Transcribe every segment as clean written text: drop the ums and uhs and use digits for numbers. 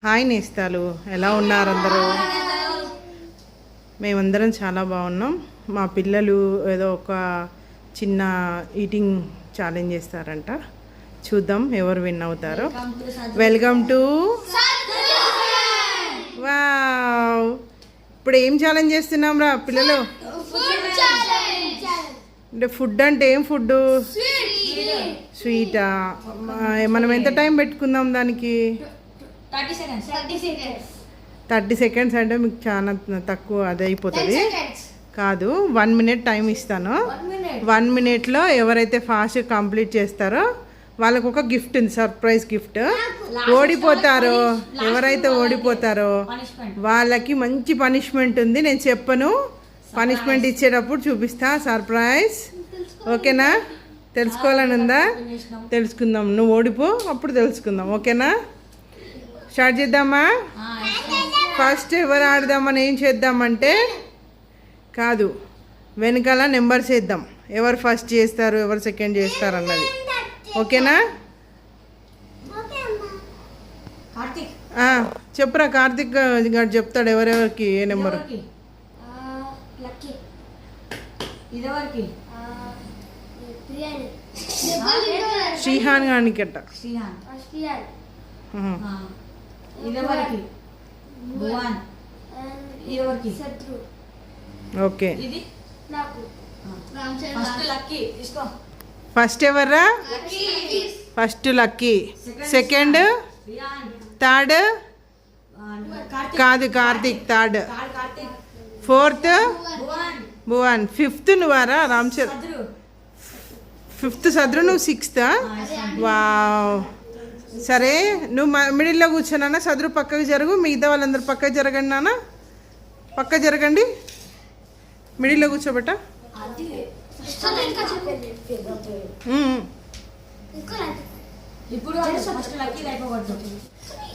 Hi నేస్తాలు, ఎలా ఉన్నారు అందరూ? మేమందరం చాలా బాగున్నాం. మా పిల్లలు ఏదో ఒక చిన్న ఈటింగ్ ఛాలెంజ్ చేస్తారంట. చూద్దాం ఎవరు విన్ అవుతారో. Welcome to wow. ఇప్పుడు ఏం ఛాలెంజ్ చేస్తున్నాం రా పిల్లలు? అంటే ఫుడ్ అంటే ఏం ఫుడ్? స్వీటా? మనం ఎంత టైం పెట్టుకుందాం దానికి? 30 సెకండ్స్ అంటే మీకు చాలా తక్కువ, అది అయిపోతుంది. కాదు, 1 మినిట్ టైం ఇస్తాను. 1 మినిట్లో ఎవరైతే ఫాస్ట్ కంప్లీట్ చేస్తారో వాళ్ళకు ఒక గిఫ్ట్ ఉంది, సర్ప్రైజ్ గిఫ్ట్. ఓడిపోతారో, ఎవరైతే ఓడిపోతారో వాళ్ళకి మంచి పనిష్మెంట్ ఉంది. నేను చెప్పను, పనిష్మెంట్ ఇచ్చేటప్పుడు చూపిస్తా. సర్ప్రైజ్, ఓకేనా? తెలుసుకోవాలని ఉందా? తెలుసుకుందాం. నువ్వు ఓడిపో, అప్పుడు తెలుసుకుందాం, ఓకేనా? స్టార్ట్ చేద్దామా? ఫస్ట్ ఎవరు ఆడదామని ఏం చేద్దామంటే, కాదు, వెనకాల నెంబర్స్ వేద్దాం. ఎవరు ఫస్ట్ చేస్తారు, ఎవరు సెకండ్ చేస్తారు అన్నది, ఓకేనా? చెప్పురా, కార్తిక్ గారు చెప్తాడు ఎవరెవరికి ఏ నెంబర్. శ్రీహాన్ గారికి అట్ట. ఓకే, ఫస్ట్ ఎవర్రా? ఫస్ట్ లక్కీ, సెకండ్, థర్డ్ కాదు Karthik, third, fourth Bhuvan, fifth నువ్వారా రామ్చర్? ఫిఫ్త్ సద్రు, నువ్వు సిక్స్త్. వావ్, సరే నువ్వు మిడిల్లో కూర్చోనా? సదురు పక్కకు జరుగు, మిగతా వాళ్ళందరూ పక్కకు జరగండి. నాన్న పక్క జరగండి, మిడిల్లో కూర్చోబెట్ట.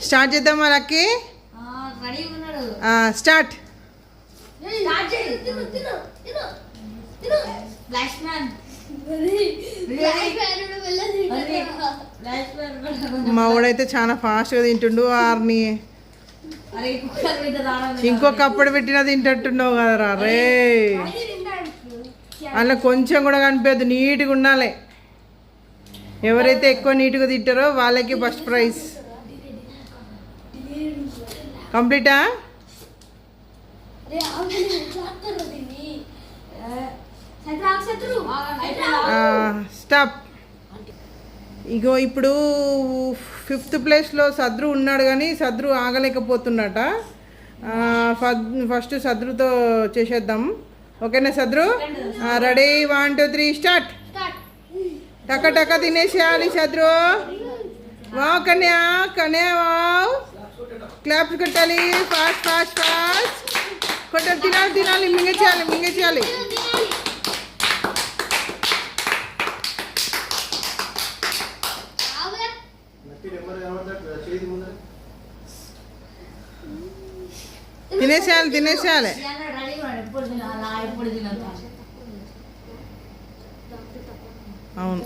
స్టార్ట్ చేద్దామా లక్కీ? స్టార్ట్. మా వాడైతే చాలా ఫాస్ట్గా తింటుండు. ఆర్ని ఇంకొక అప్పుడు పెట్టినా తింటుంటున్నావు కదరా రే. అలా కొంచెం కూడా కనిపించదు, నీట్గా ఉండాలి. ఎవరైతే ఎక్కువ నీట్గా తింటారో వాళ్ళకి ఫస్ట్ ప్రైజ్. కంప్లీటా? స్టాప్. ఇగో ఇప్పుడు 5th ప్లేస్లో సద్రు ఉన్నాడు, కానీ సద్రు ఆగలేకపోతున్నట. ఫస్ట్ సద్రుతో చేసేద్దాం, ఓకేనా? సద్రు రెడీ? 1 2 3 స్టార్ట్. టక్క టక్క తినేసేయాలి సద్రు. వావ్ కన్యా, కన్యా వావ్. క్లాప్స్ కొట్టాలి, ఫాస్ట్ ఫాస్ట్ ఫాస్ట్ కొట్టాలి. తినాలి తినాలి, మింగేసేయాలి మింగేసేయాలి. తినేసేయాలి తినేసేయాలి. అవును,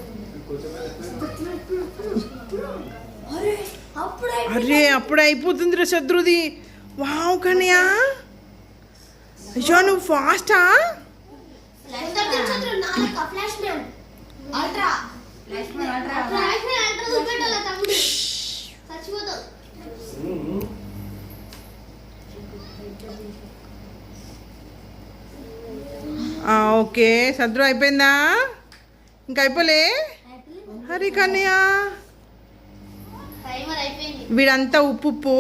అరే అప్పుడు అయిపోతుంది రా శత్రుది. వావ్ కన్యా, అయ్యో నువ్వు ఫాస్టా? ఓకే, సద్రు అయిపోయిందా? ఇంకా అయిపోలే? హరి కన్యా, వీడంతా ఉప్పు.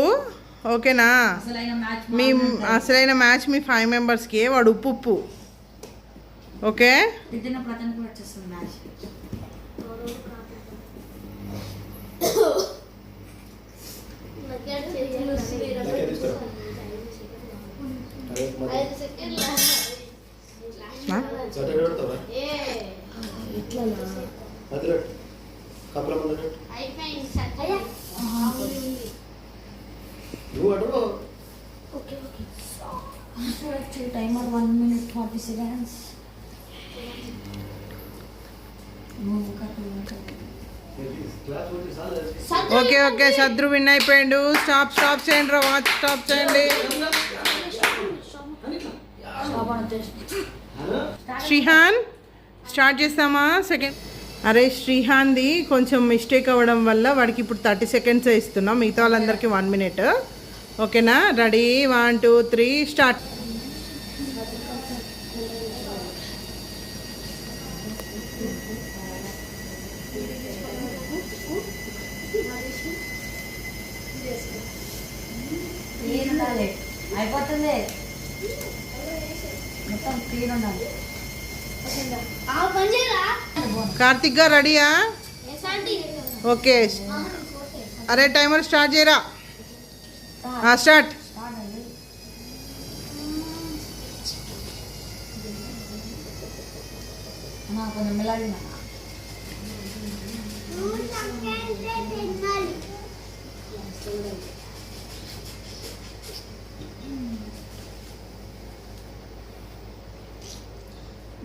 ఓకేనా? మీ అసలైన మ్యాచ్ మీ 5 మెంబర్స్కి, వాడు ఉప్పు. Okay, timer 1 minute 40 seconds. Okay okay Sadru win అయిపోయిండు. స్టాప్ చేయండి రా, వాచ్ స్టాప్ చేయండి. శ్రీహాన్ స్టార్ట్ చేస్తామా? సెకండ్. అరే శ్రీహాన్ది కొంచెం మిస్టేక్ అవ్వడం వల్ల వాడికి ఇప్పుడు 30 సెకండ్స్ ఇస్తున్నాం, మిగతా వాళ్ళందరికీ 1 మినిట్. ఓకేనా? Ready 1 2 3 start. అయిపోతుంది మొత్తం క్లీన్ ఉండాలి. కార్తిక్ గా రెడీయా? ఓకే. అరే టైమర్ స్టార్ట్ చేయరా. స్టార్ట్. కొంచెం మెల్లగా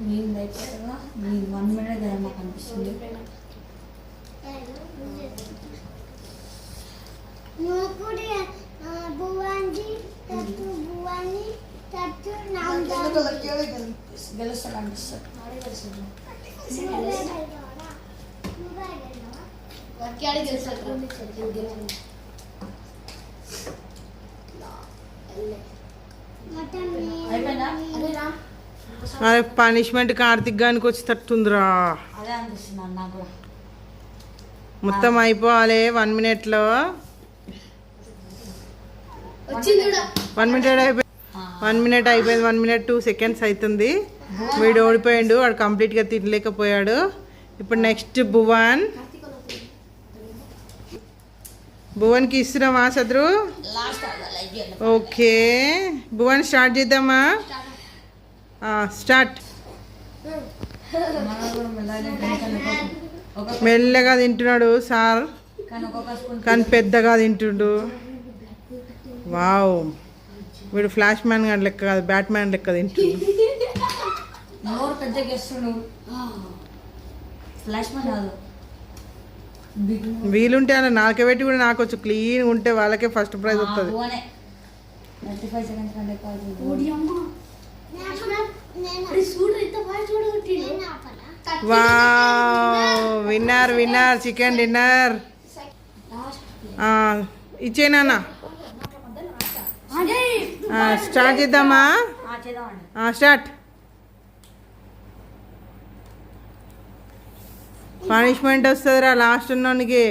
మీరు అయిపోతుందా? మీరు 1 మినిట్ కదా మాకు అనిపిస్తుంది. గెలుస్తాడు అనిపిస్తుంది. అయిపోయిందా? అరే పనిష్మెంట్ కార్తిక్ గానికి వచ్చి తట్టుందిరా. అదే అనిపిస్తుంది నాకు కూడా. మొత్తం అయిపోవాలి 1 మినిట్లో. 1 మినిట్ అయిపోయింది. 1 మినిట్ అయిపోయింది. 1 మినిట్ 2 సెకండ్స్ అవుతుంది. వీడు ఓడిపోయాడు, వాడు కంప్లీట్గా తినలేకపోయాడు. ఇప్పుడు నెక్స్ట్ భువన్కి ఇస్తున్నామా సద్రు? ఓకే భువన్ స్టార్ట్ చేద్దామా? స్టార్ట్. మెల్లగా తింటున్నాడు సార్, కానీ పెద్దగా తింటుండు. వావ్, వీడు ఫ్లాష్ మ్యాన్ గారి లెక్క కాదు, బ్యాట్ మ్యాన్ లెక్క తింటుండు. వీలుంటే అలా నాలుకబెట్టి కూడా నాకు వచ్చి క్లీన్ ఉంటే వాళ్ళకే ఫస్ట్ ప్రైజ్ వస్తుంది. Wow, winner chicken dinner. ఇచ్చేనా? స్టార్ట్ చేద్దామా? స్టార్ట్. పనిష్మెంట్ వస్తుందిరా లాస్ట్ ఉన్నోనికి.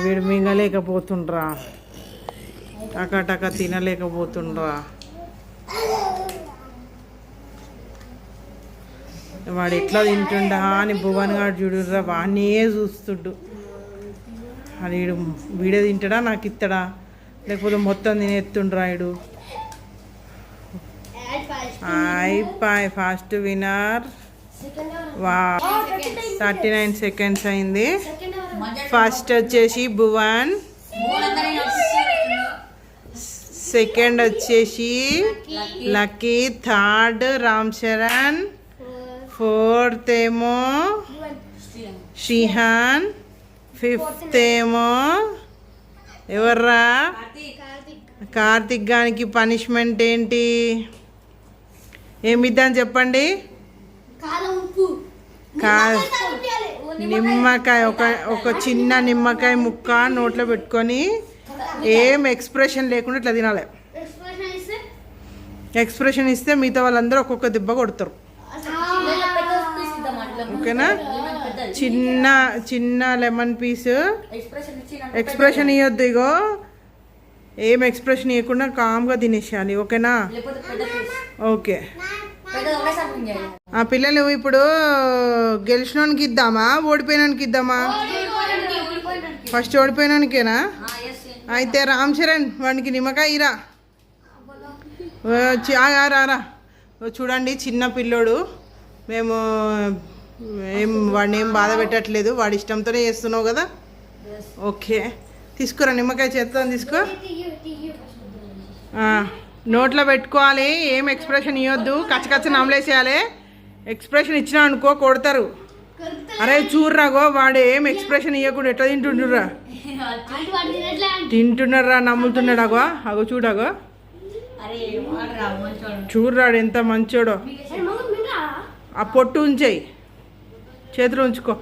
వీడు మింగలేకపోతుండ్రా, టక తినలేకపోతుండ్రా. వాడు ఎట్లా తింటుండా అని భువన్ గారు చూడుర్రా, వాడినే చూస్తుండు. అది వీడే తింటాడా నాకు ఇస్తాడా, లేకపోతే మొత్తం తినేస్తుండ్రా వీడు. అయిపోయి ఫస్ట్ విన్నర్. వా 39 సెకండ్స్ అయింది. ఫస్ట్ వచ్చేసి భువన్, సెకండ్ వచ్చేసి lucky, third Ram Charan, fourth ఏమో శ్రీహాన్, ఫిఫ్త్ ఏమో ఎవర్రా? కార్తిక్ గానికి పనిష్మెంట్ ఏంటి? ఏమిద్దాం చెప్పండి? నిమ్మకాయ, ఒక చిన్న నిమ్మకాయ ముక్క నోట్లో పెట్టుకొని ఏం ఎక్స్ప్రెషన్ లేకుండా ఇట్లా తినాలి. ఎక్స్ప్రెషన్ ఇస్తే మిగతా వాళ్ళందరూ ఒక్కొక్క దెబ్బ కొడతారు. ఓకేనా? చిన్న లెమన్ పీస్. ఎక్స్ప్రెషన్ ఇవ్వద్దు, ఇగో ఏం ఎక్స్ప్రెషన్ ఇవ్వకుండా కామ్గా తినేసేయాలి. ఓకేనా? ఓకే. ఆ పిల్లలు ఇప్పుడు గెలిచినోనికి ఇద్దామా, ఓడిపోయినానికి ఇద్దామా? ఫస్ట్ ఓడిపోయినానికేనా? అయితే రామ్ చరణ్ వాడికి నిమ్మకాయ ఇరా. రా. చూడండి చిన్న పిల్లోడు, మేము వాడిని ఏం బాధ పెట్టట్లేదు, వాడి ఇష్టంతోనే చేస్తున్నావు కదా. ఓకే తీసుకురా నిమ్మకాయ, చేత్తో తీసుకో. నోట్లో పెట్టుకోవాలి, ఏం ఎక్స్ప్రెషన్ ఇవ్వద్దు, కచ్చకచ్చ నమలేసేయాలి. ఎక్స్ప్రెషన్ ఇచ్చినా అనుకో కొడతారు. అరే చూర్రాగో వాడు ఏం ఎక్స్ప్రెషన్ ఇవ్వకుండా ఎట్లా తింటుండ్రురా, తింటున్నారా నమ్ముతున్నాడు. అగో అగో చూడగో చూర్రాడు ఎంత మంచోడో. ఆ పొట్టు ఉంచేయి, చేతులు ఉంచుకో.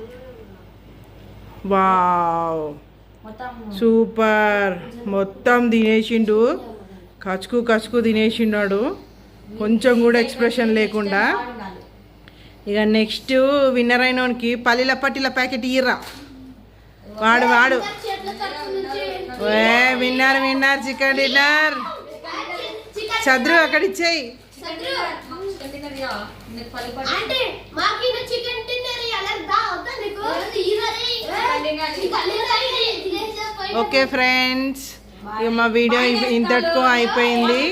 వావ్ సూపర్, మొత్తం తినేసిండు, కచుకు కచుకు తినేసిండాడు, కొంచెం కూడా ఎక్స్ప్రెషన్ లేకుండా. ఇక నెక్స్ట్ విన్నర్ అయినోనికి పల్లీల పట్టీల ప్యాకెట్ ఇయ్యరా. వాడు వాడు విన్నర్ విన్నర్ చికెన్ డిన్నర్. చద్రు అక్కడ ఇచ్చేయి. ఓకే ఫ్రెండ్స్, ఇక మా వీడియో ఇంతటితో అయిపోయింది.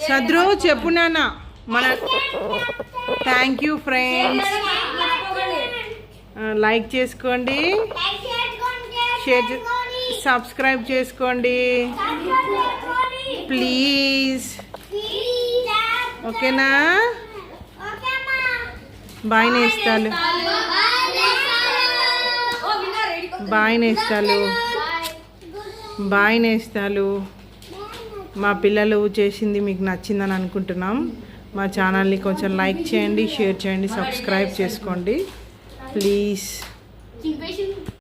చద్రు చెప్పు నాన్న. మన థ్యాంక్ యూ ఫ్రెండ్స్. లైక్ చేసుకోండి, షేర్ సబ్స్క్రైబ్ చేసుకోండి ప్లీజ్. ఓకేనా? బాయ్ నేస్తాలు, బాయ్ నేస్తాలు, బాయ్ నేస్తాలు. మా పిల్లలు చేసింది మీకు నచ్చిందని అనుకుంటున్నాం. మా ఛానల్ని కొంచెం లైక్ చేయండి, షేర్ చేయండి, సబ్స్క్రైబ్ చేసుకోండి ప్లీజ్.